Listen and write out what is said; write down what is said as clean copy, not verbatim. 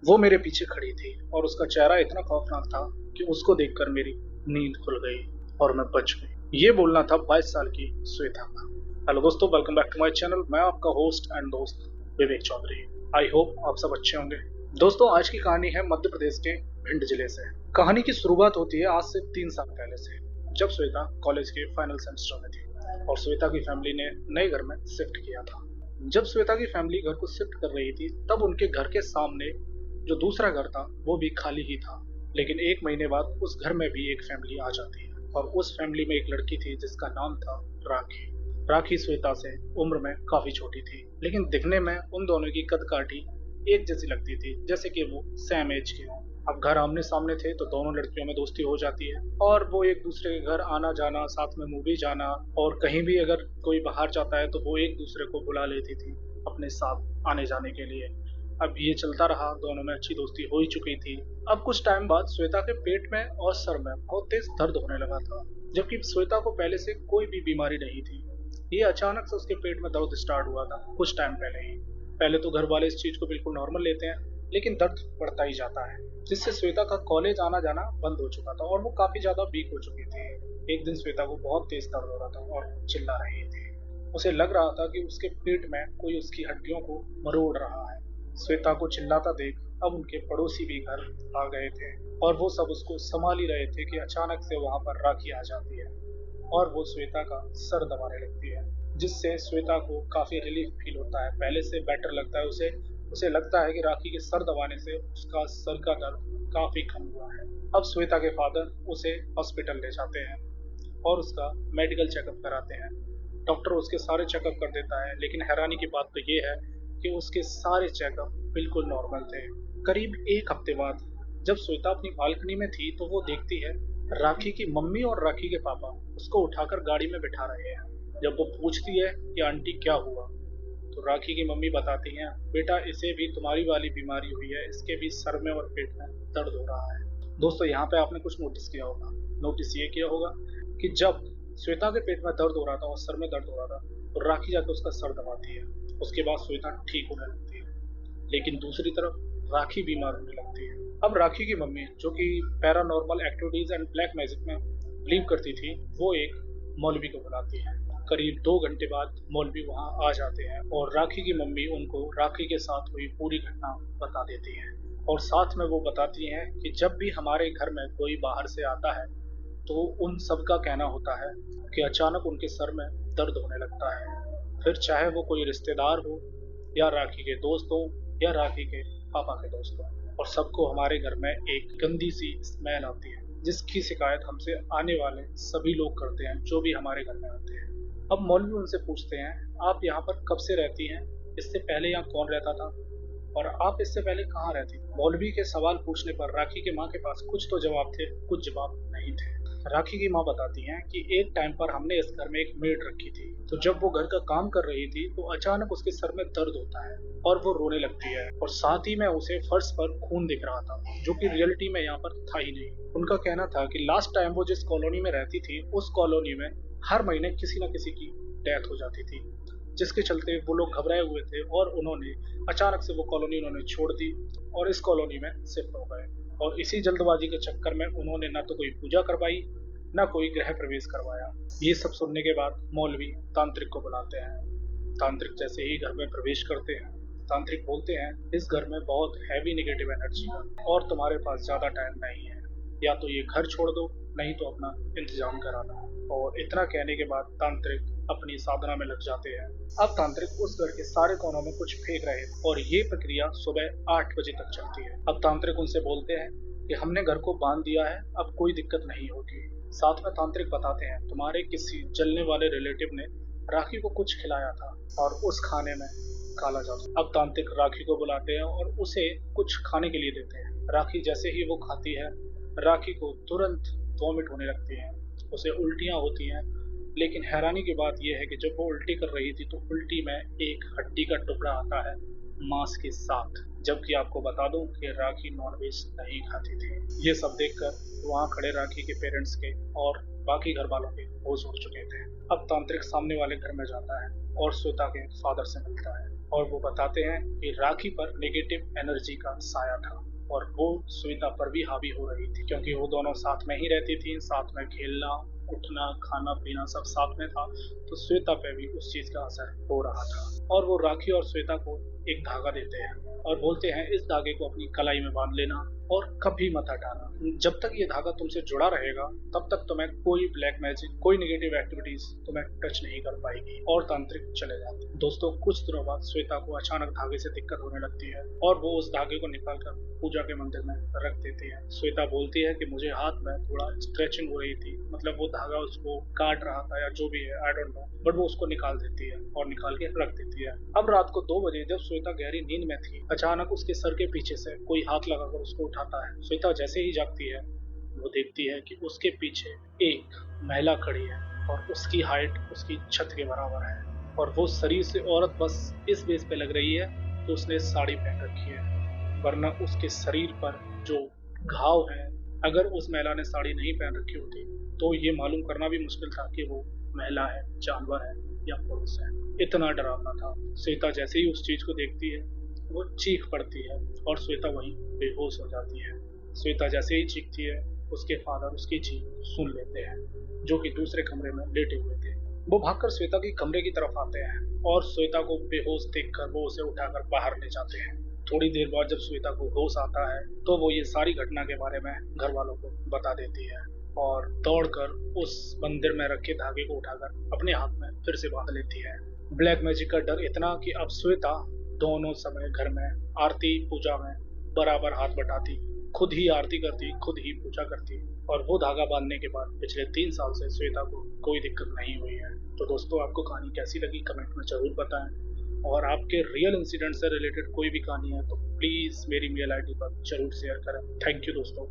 वो मेरे पीछे खड़ी थी और उसका चेहरा इतना खौफनाक था कि उसको देखकर मेरी नींद खुल गई और मैं बच गई। ये बोलना था 22 साल की श्वेता का। हेलो दोस्तों, welcome back to my channel. मैं आपका होस्ट एंड दोस्त विवेक चौधरी। आई होप आप सब अच्छे होंगे। दोस्तों, आज की कहानी है मध्य प्रदेश के भिंड जिले से। कहानी की शुरुआत होती है आज से 3 साल पहले से, जब श्वेता कॉलेज के फाइनल सेमेस्टर में थी और श्वेता की फैमिली ने नए घर में शिफ्ट किया था। जब श्वेता की फैमिली घर को शिफ्ट कर रही थी तब उनके घर के सामने जो दूसरा घर था वो भी खाली ही था। लेकिन 1 महीने बाद उस घर में भी एक फैमिली आ जाती है और उस फैमिली में एक लड़की थी जिसका नाम था राखी। राखी श्वेता से उम्र में काफी छोटी थी, लेकिन दिखने में उन दोनों की कद काठी एक जैसी लगती थी, जैसे कि वो सेम एज की हो। अब घर आमने सामने थे तो दोनों लड़कियों में दोस्ती हो जाती है और वो एक दूसरे के घर आना जाना, साथ में मूवी जाना, और कहीं भी अगर कोई बाहर जाता है तो वो एक दूसरे को बुला लेती थी अपने साथ आने जाने के लिए। अब ये चलता रहा, दोनों में अच्छी दोस्ती हो ही चुकी थी। अब कुछ टाइम बाद श्वेता के पेट में और सर में बहुत तेज दर्द होने लगा था, जबकि श्वेता को पहले से कोई भी बीमारी नहीं थी। ये अचानक से उसके पेट में दर्द स्टार्ट हुआ था कुछ टाइम पहले ही। पहले तो घर वाले इस चीज को बिल्कुल नॉर्मल लेते हैं, लेकिन दर्द बढ़ता ही जाता है, जिससे श्वेता का कॉलेज आना जाना बंद हो चुका था और वो काफी ज्यादा वीक हो चुकी थी। एक दिन श्वेता को बहुत तेज दर्द हो रहा था और चिल्ला रही थी। उसे लग रहा था कि उसके पेट में कोई उसकी हड्डियों को मरोड़ रहा है। श्वेता को चिल्लाता देख अब उनके पड़ोसी भी घर आ गए थे और वो सब उसको संभाल ही रहे थे कि अचानक से वहां पर राखी आ जाती है और वो श्वेता का सर दबाने लगती है, जिससे श्वेता को काफी रिलीफ फील होता है। पहले से बेटर लगता है उसे। उसे लगता है कि राखी के सर दबाने से उसका सर का दर्द काफी कम हुआ है। अब श्वेता के फादर उसे हॉस्पिटल ले जाते हैं और उसका मेडिकल चेकअप कराते हैं। डॉक्टर उसके सारे चेकअप कर देता है, लेकिन हैरानी की बात तो ये है कि उसके सारे चेकअप बिल्कुल नॉर्मल थे। करीब 1 हफ्ते बाद जब श्वेता अपनी बालकनी में थी तो वो देखती है राखी की मम्मी और राखी के पापा उसको उठाकर गाड़ी में बिठा रहे हैं। जब वो पूछती है कि आंटी क्या हुआ, तो राखी की मम्मी बताती हैं, बेटा इसे भी तुम्हारी वाली बीमारी हुई है, इसके भी सर में और पेट में दर्द हो रहा है। दोस्तों, यहाँ पे आपने कुछ नोटिस किया होगा। नोटिस ये किया होगा कि जब श्वेता के पेट में दर्द हो रहा था और सर में दर्द हो रहा था तो राखी जाकर उसका सर दबाती है। उसके बाद श्वेता ठीक होने लगती है, लेकिन दूसरी तरफ राखी बीमार होने लगती है। अब राखी की मम्मी, जो कि paranormal activities and black magic में बिलीव करती थी, वो एक मौलवी को बुलाती है। करीब 2 घंटे बाद मौलवी वहां आ जाते हैं और राखी की मम्मी उनको राखी के साथ हुई पूरी घटना बता देती है और साथ में वो बताती हैं कि जब भी हमारे घर में कोई बाहर से आता है तो उन सब का कहना होता है कि अचानक उनके सर में दर्द होने लगता है, फिर चाहे वो कोई रिश्तेदार हो या राखी के दोस्त हो या राखी के पापा के दोस्त हो, और सबको हमारे घर में एक गंदी सी स्मेल आती है जिसकी शिकायत हमसे आने वाले सभी लोग करते हैं जो भी हमारे घर में आते हैं। अब मौलवी उनसे पूछते हैं, आप यहाँ पर कब से रहती हैं? इससे पहले यहाँ कौन रहता था और आप इससे पहले कहाँ रहती? मौलवी के सवाल पूछने पर राखी के माँ के पास कुछ तो जवाब थे, कुछ जवाब नहीं थे। राखी की माँ बताती हैं कि एक टाइम पर हमने इस घर में एक मेड रखी थी, तो जब वो घर का काम कर रही थी तो अचानक उसके सर में दर्द होता है और वो रोने लगती है और साथ ही में उसे फर्श पर खून दिख रहा था, जो कि रियलिटी में यहाँ पर था ही नहीं। उनका कहना था कि लास्ट टाइम वो जिस कॉलोनी में रहती थी उस कॉलोनी में हर महीने किसी न किसी की डेथ हो जाती थी, जिसके चलते वो लोग घबराए हुए थे और उन्होंने अचानक से वो कॉलोनी उन्होंने छोड़ दी और इस कॉलोनी में शिफ्ट हो गए। और इसी जल्दबाजी के चक्कर में उन्होंने ना तो कोई पूजा करवाई ना कोई गृह प्रवेश करवाया। ये सब सुनने के बाद मौलवी तांत्रिक को बुलाते हैं। तांत्रिक जैसे ही घर में प्रवेश करते हैं, तांत्रिक बोलते हैं, इस घर में बहुत हैवी नेगेटिव एनर्जी है और तुम्हारे पास ज्यादा टाइम नहीं है, या तो ये घर छोड़ दो नहीं तो अपना इंतजाम कराना। और इतना कहने के बाद तांत्रिक अपनी साधना में लग जाते हैं। अब तांत्रिक उस घर के सारे कोनों में कुछ फेंक रहे हैं और ये प्रक्रिया सुबह 8 बजे तक चलती है। अब तांत्रिक उनसे बोलते हैं कि हमने घर को बांध दिया है, अब कोई दिक्कत नहीं होगी। साथ में तांत्रिक बताते हैं, तुम्हारे किसी जलने वाले रिलेटिव ने राखी को कुछ खिलाया था और उस खाने में काला जादू। अब तांत्रिक राखी को बुलाते हैं और उसे कुछ खाने के लिए देते हैं। राखी जैसे ही वो खाती है, राखी को तुरंत वॉमिट होने लगती है, उसे उल्टियां होती हैं। लेकिन हैरानी की बात यह है कि जब वो उल्टी कर रही थी तो उल्टी में एक हड्डी का टुकड़ा आता है मांस के साथ, जबकि आपको बता दूं कि राखी नॉनवेज नहीं खाती थी। ये सब देखकर वहां खड़े राखी के पेरेंट्स के और बाकी घर वालों के होश उड़ चुके थे। अब तांत्रिक सामने वाले घर में जाता है और श्वेता के फादर से मिलता है और वो बताते हैं कि राखी पर नेगेटिव एनर्जी का साया था और वो श्वेता पर भी हावी हो रही थी, क्योंकि वो दोनों साथ में ही रहती थी, साथ में खेलना उठना खाना पीना सब साथ में था, तो श्वेता पे भी उस चीज का असर हो रहा था। और वो राखी और श्वेता को एक धागा देते हैं और बोलते हैं इस धागे को अपनी कलाई में बांध लेना और कभी मत हटाना। जब तक ये धागा तुमसे जुड़ा रहेगा तब तक तुम्हें कोई ब्लैक मैजिक कोई नेगेटिव एक्टिविटीज तुम्हें टच नहीं कर पाएगी और तांत्रिक चले जाते हैं। दोस्तों कुछ दिनों बाद श्वेता को अचानक धागे से दिक्कत होने लगती है और वो उस धागे को निकालकर पूजा के मंदिर में रख देती है। श्वेता बोलती है कि मुझे हाथ में थोड़ा स्ट्रेचिंग हो रही थी, मतलब वो धागा उसको काट रहा था या जो भी है आई डोंट नो, बट वो उसको निकाल देती है और निकाल के रख देती है। अब रात को 2 बजे जब श्वेता गहरी नींद में थी, अचानक उसके सर के पीछे से कोई हाथ लगाकर उसको उठाता है। श्वेता जैसे ही जागती है वो देखती है कि उसके पीछे एक महिला खड़ी है और उसकी हाइट उसकी छत के बराबर है और वो शरीर से औरत बस इस बेस पे लग रही है तो उसने साड़ी पहन रखी है, वरना उसके शरीर पर जो घाव है, अगर उस महिला ने साड़ी नहीं पहन रखी होती तो ये मालूम करना भी मुश्किल था कि वो महिला है, जानवर है या पुरुष है। इतना डरावना था। श्वेता जैसे ही उस चीज को देखती है वो चीख पड़ती है और श्वेता वहीं बेहोश हो जाती है। श्वेता जैसे ही चीखती है उसके फादर उसकी चीख सुन लेते हैं, जो कि दूसरे कमरे में लेटे हुए थे। वो भागकर श्वेता की कमरे की तरफ आते हैं और श्वेता को बेहोश देखकर वो उसे उठाकर बाहर ले जाते हैं। थोड़ी देर बाद जब श्वेता को होश आता है तो वो ये सारी घटना के बारे में घर वालों को बता देती है और दौड़कर उस मंदिर में रखे धागे को उठाकर अपने हाथ में फिर से बांध लेती है। ब्लैक मैजिक का डर इतना कि अब श्वेता दोनों समय घर में आरती पूजा में बराबर हाथ बटाती, खुद ही आरती करती, खुद ही पूजा करती और वो धागा बांधने के बाद पिछले 3 साल से श्वेता को कोई दिक्कत नहीं हुई है। तो दोस्तों आपको कहानी कैसी लगी कमेंट में जरूर बताएं और आपके रियल इंसिडेंट से रिलेटेड कोई भी कहानी है तो प्लीज मेरी मेल आईडी पर जरूर शेयर करें। थैंक यू दोस्तों।